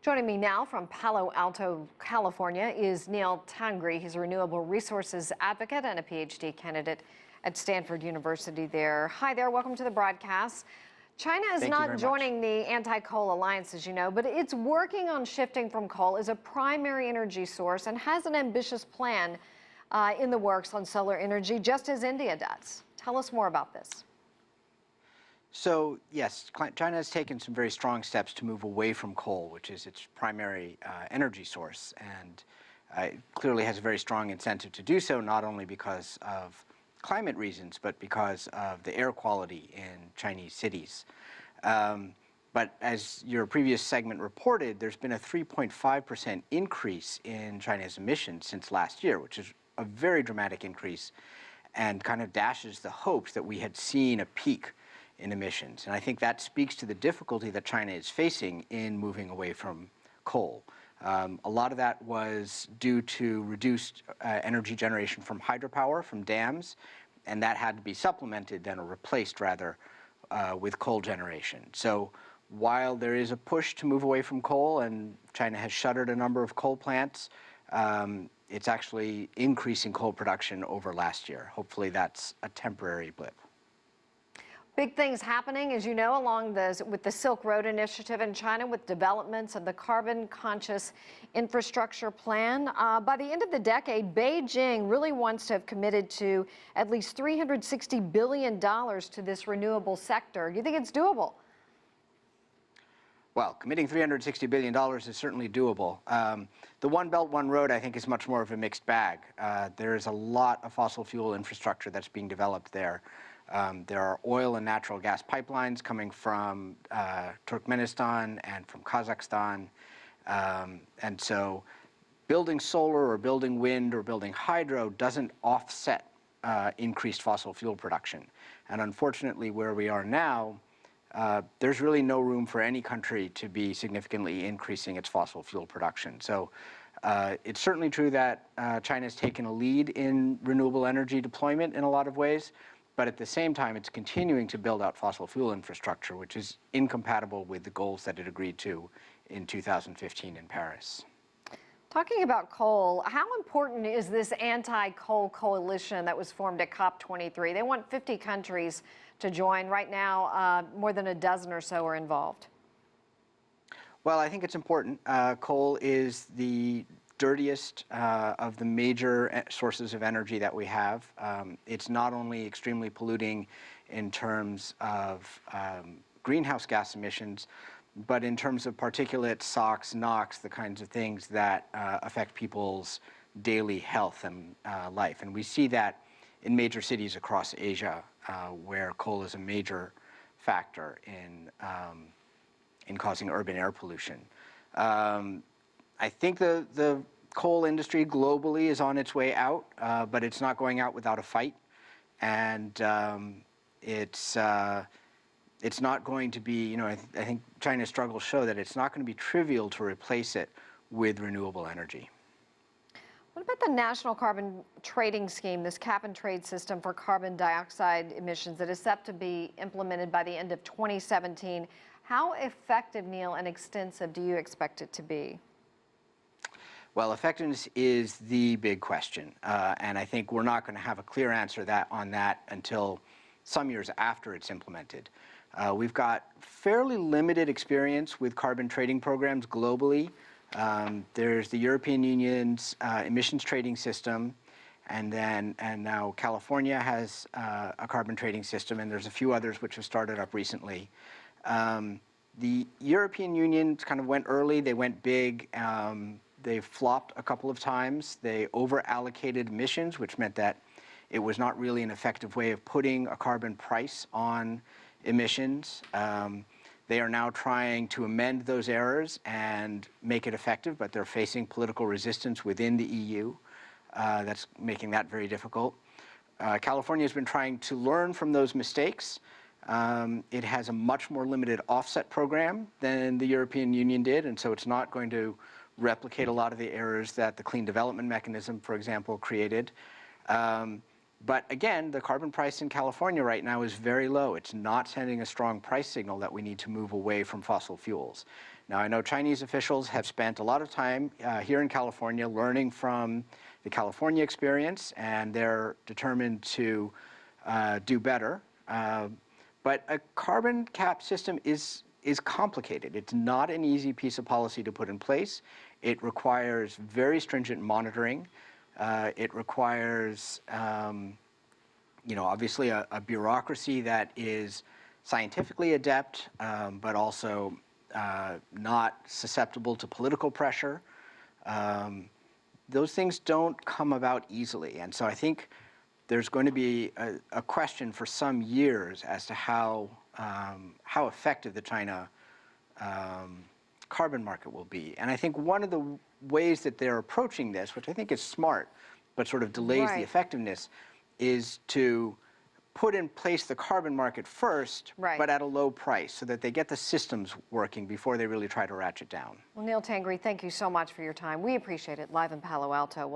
Joining me now from Palo Alto, California is Neil Tangri. He's a renewable resources advocate and a PhD candidate at Stanford University there. Hi there, welcome to the broadcast. China is not joining the anti-coal alliance, as you know, but it's working on shifting from coal as a primary energy source and has an ambitious plan in the works on solar energy, just as India does. Tell us more about this. So yes, China has taken some very strong steps to move away from coal, which is its primary energy source, and it clearly has a very strong incentive to do so, not only because of climate reasons, but because of the air quality in Chinese cities. But as your previous segment reported, there's been a 3.5% increase in China's emissions since last year, which is a very dramatic increase and kind of dashes the hopes that we had seen a peak in emissions. And I think that speaks to the difficulty that China is facing in moving away from coal. A lot of that was due to reduced energy generation from hydropower, from dams, and that had to be supplemented then, or replaced rather, with coal generation. So while there is a push to move away from coal, and China has shuttered a number of coal plants, it's actually increasing coal production over last year. Hopefully that's a temporary blip. Big things happening, as you know, with the Silk Road Initiative in China, with developments of the carbon-conscious infrastructure plan. By the end of the decade, Beijing really wants to have committed to at least $360 billion to this renewable sector. Do you think it's doable? Well, committing $360 billion is certainly doable. The One Belt, One Road, I think, is much more of a mixed bag. There is a lot of fossil fuel infrastructure that's being developed there. There are oil and natural gas pipelines coming from Turkmenistan and from Kazakhstan. And so building solar or building wind or building hydro doesn't offset increased fossil fuel production. And unfortunately, where we are now, there's really no room for any country to be significantly increasing its fossil fuel production. So it's certainly true that China has taken a lead in renewable energy deployment in a lot of ways. But at the same time, it's continuing to build out fossil fuel infrastructure, which is incompatible with the goals that it agreed to in 2015 in Paris. Talking about coal, how important is this anti-coal coalition that was formed at COP23? They want 50 countries to join. Right now, more than a dozen or so are involved. Well, I think it's important. Coal is the dirtiest of the major sources of energy that we have. It's not only extremely polluting in terms of greenhouse gas emissions, but in terms of particulates, SOx, NOx, the kinds of things that affect people's daily health and life. And we see that in major cities across Asia, where coal is a major factor in causing urban air pollution. I think the coal industry globally is on its way out, but it's not going out without a fight. And it's not going to be, you know, I think China's struggles show that it's not going to be trivial to replace it with renewable energy. What about the National Carbon Trading Scheme, this cap and trade system for carbon dioxide emissions that is set to be implemented by the end of 2017? How effective, Neil, and extensive do you expect it to be? Well, effectiveness is the big question, and I think we're not going to have a clear answer on that until some years after it's implemented. We've got fairly limited experience with carbon trading programs globally. There's the European Union's emissions trading system, and now California has a carbon trading system, and there's a few others which have started up recently. The European Union kind of went early, they went big. They flopped a couple of times. They over-allocated emissions, which meant that it was not really an effective way of putting a carbon price on emissions. They are now trying to amend those errors and make it effective, but they're facing political resistance within the EU. That's making that very difficult. California has been trying to learn from those mistakes. It has a much more limited offset program than the European Union did, and so it's not going to replicate a lot of the errors that the Clean Development Mechanism, for example, created. But again, the carbon price in California right now is very low. It's not sending a strong price signal that we need to move away from fossil fuels. Now, I know Chinese officials have spent a lot of time here in California learning from the California experience, and they're determined to do better. But a carbon cap system is complicated. It's not an easy piece of policy to put in place. It requires very stringent monitoring. It requires, obviously a bureaucracy that is scientifically adept, but also not susceptible to political pressure. Those things don't come about easily. And so I think there's going to be a question for some years as to how effective the China carbon market will be. And I think one of the ways that they're approaching this, which I think is smart, but sort of delays the effectiveness, is to put in place the carbon market first, but at a low price, so that they get the systems working before they really try to ratchet down. Well, Neil Tangri, thank you so much for your time. We appreciate it, live in Palo Alto.